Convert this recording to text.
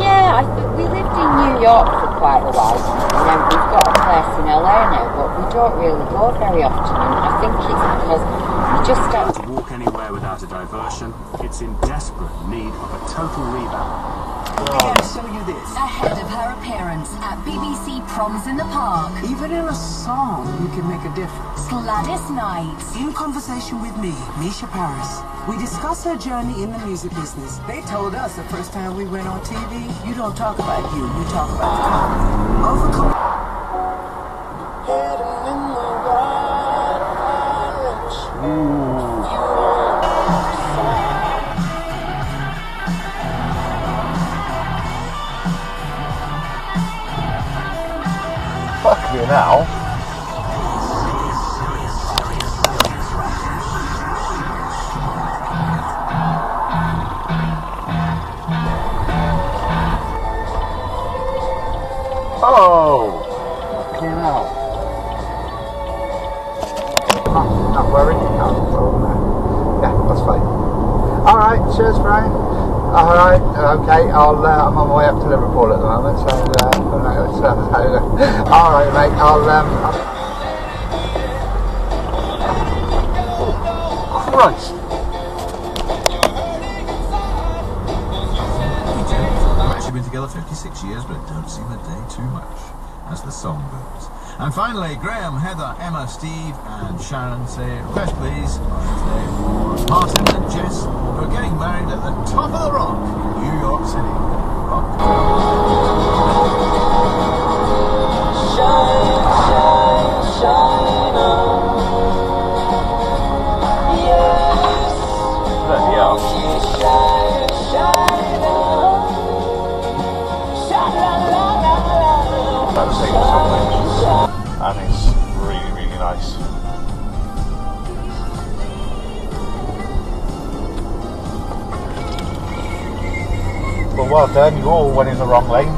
Yeah, we lived in New York for quite a while, and then we've got a place in LA now, but we don't really go very often, and I think it's because we just don't to walk anywhere without a diversion. It's in desperate need of a total revamp. I'm going to show you this. Ahead of her appearance at BBC Proms in the Park, Even in a song, you can make a difference. Gladys Knight. In conversation with me, Misha Paris, we discuss her journey in the music business. They told us the first time we went on TV, you don't talk about you talk about the company. Overcome. Fuck you now. Oh, fucking hell. Not worried? No. Yeah, that's fine. Alright, cheers, Brian. Alright, okay, I'm on my way up to Liverpool at the moment, alright mate, Christ! We've actually been together 56 years, but don't seem a day too much, as the song goes. And finally, Graham, Heather, Emma, Steve and Sharon say, request please, Martin and Jess, who are getting married at the top of the rock in New York City. Rock. Shine, shine, shine on. Yes. Bloody hell. Shine, shine on. Shine, la, la, la, la. I've seen something, and it's really, really nice. Well done, you all went in the wrong lane.